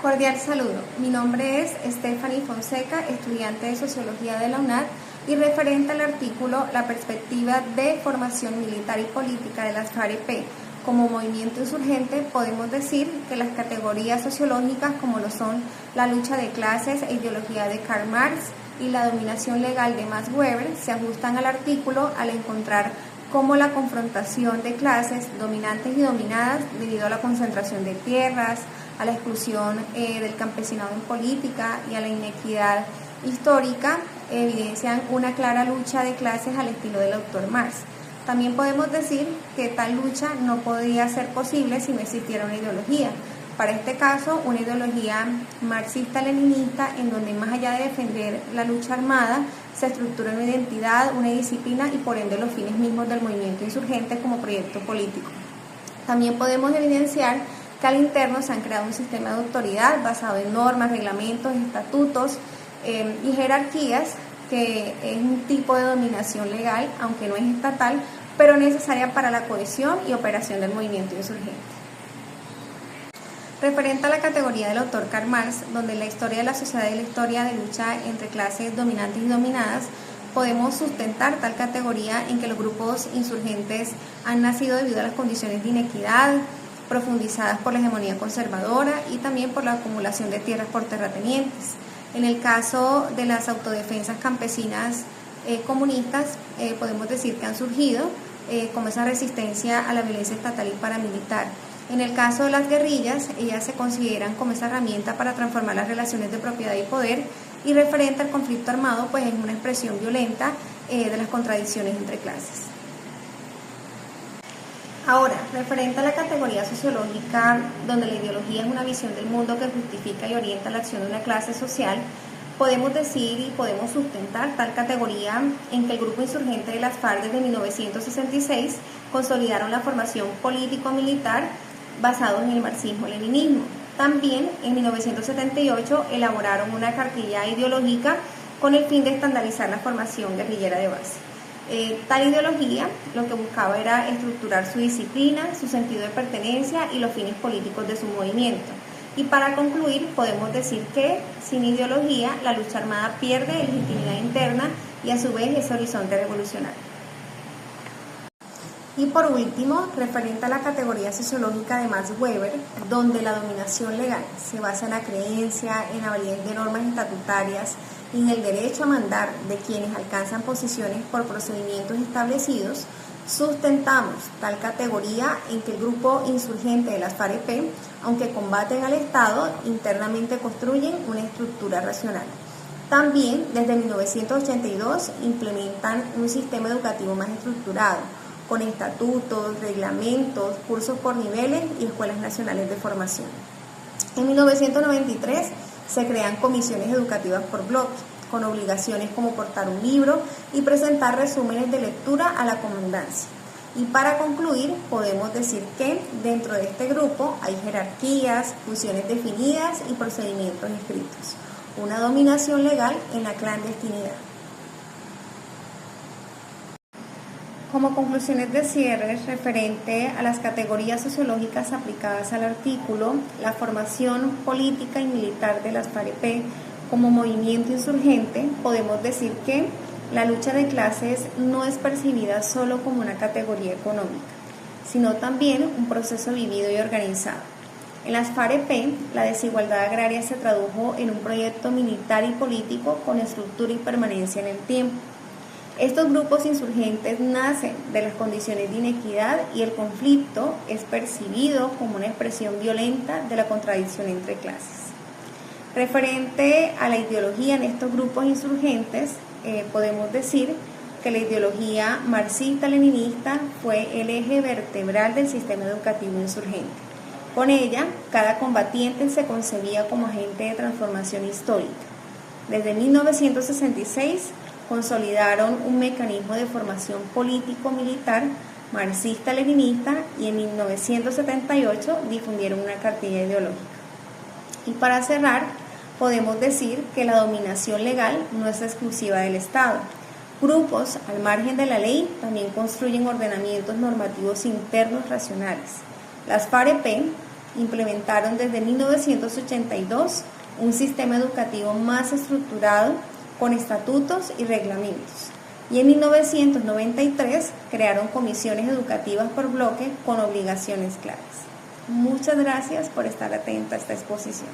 Cordial saludo. Mi nombre es Stephanie Fonseca, estudiante de Sociología de la UNAD, y referente al artículo La perspectiva de formación militar y política de las FAREP como movimiento insurgente, podemos decir que las categorías sociológicas como lo son la lucha de clases e ideología de Karl Marx y la dominación legal de Max Weber se ajustan al artículo al encontrar cómo la confrontación de clases dominantes y dominadas debido a la concentración de tierras, a la exclusión del campesinado en política y a la inequidad histórica evidencian una clara lucha de clases al estilo del autor Marx. También podemos decir que tal lucha no podría ser posible si no existiera una ideología. Para este caso, una ideología marxista-leninista en donde más allá de defender la lucha armada, se estructura una identidad, una disciplina y por ende los fines mismos del movimiento insurgente como proyecto político. También podemos evidenciar que al interno se han creado un sistema de autoridad basado en normas, reglamentos, estatutos y jerarquías, que es un tipo de dominación legal, aunque no es estatal, pero necesaria para la cohesión y operación del movimiento insurgente. Referente a la categoría del autor Karl Marx, donde la historia de la sociedad y la historia de lucha entre clases dominantes y dominadas, podemos sustentar tal categoría en que los grupos insurgentes han nacido debido a las condiciones de inequidad, profundizadas por la hegemonía conservadora y también por la acumulación de tierras por terratenientes. En el caso de las autodefensas campesinas comunistas, podemos decir que han surgido como esa resistencia a la violencia estatal y paramilitar. En el caso de las guerrillas, ellas se consideran como esa herramienta para transformar las relaciones de propiedad y poder, y referente al conflicto armado, pues es una expresión violenta de las contradicciones entre clases. Ahora, referente a la categoría sociológica, donde la ideología es una visión del mundo que justifica y orienta la acción de una clase social, podemos decir y podemos sustentar tal categoría en que el grupo insurgente de las FARC desde 1966 consolidaron la formación político-militar basado en el marxismo-leninismo. También en 1978 elaboraron una cartilla ideológica con el fin de estandarizar la formación guerrillera de base. Tal ideología lo que buscaba era estructurar su disciplina, su sentido de pertenencia y los fines políticos de su movimiento. Y para concluir, podemos decir que sin ideología la lucha armada pierde legitimidad interna y a su vez ese horizonte revolucionario. Y por último, referente a la categoría sociológica de Max Weber, donde la dominación legal se basa en la creencia, en la validez de normas estatutarias y en el derecho a mandar de quienes alcanzan posiciones por procedimientos establecidos, sustentamos tal categoría en que el grupo insurgente de las FAREP, aunque combaten al Estado, internamente construyen una estructura racional. También, desde 1982, implementan un sistema educativo más estructurado, con estatutos, reglamentos, cursos por niveles y escuelas nacionales de formación. En 1993 se crean comisiones educativas por bloque, con obligaciones como portar un libro y presentar resúmenes de lectura a la comandancia. Y para concluir, podemos decir que dentro de este grupo hay jerarquías, funciones definidas y procedimientos escritos. Una dominación legal en la clandestinidad. Como conclusiones de cierre referente a las categorías sociológicas aplicadas al artículo, la formación política y militar de las FAREP como movimiento insurgente, podemos decir que la lucha de clases no es percibida solo como una categoría económica, sino también un proceso vivido y organizado. En las FAREP, la desigualdad agraria se tradujo en un proyecto militar y político con estructura y permanencia en el tiempo. Estos grupos insurgentes nacen de las condiciones de inequidad y el conflicto es percibido como una expresión violenta de la contradicción entre clases. Referente a la ideología en estos grupos insurgentes, podemos decir que la ideología marxista-leninista fue el eje vertebral del sistema educativo insurgente. Con ella, cada combatiente se concebía como agente de transformación histórica. Desde 1966, consolidaron un mecanismo de formación político-militar marxista-leninista y en 1978 difundieron una cartilla ideológica. Y para cerrar, podemos decir que la dominación legal no es exclusiva del Estado. Grupos al margen de la ley también construyen ordenamientos normativos internos racionales. Las FAREP implementaron desde 1982 un sistema educativo más estructurado con estatutos y reglamentos. Y en 1993 crearon comisiones educativas por bloque con obligaciones claras. Muchas gracias por estar atenta a esta exposición.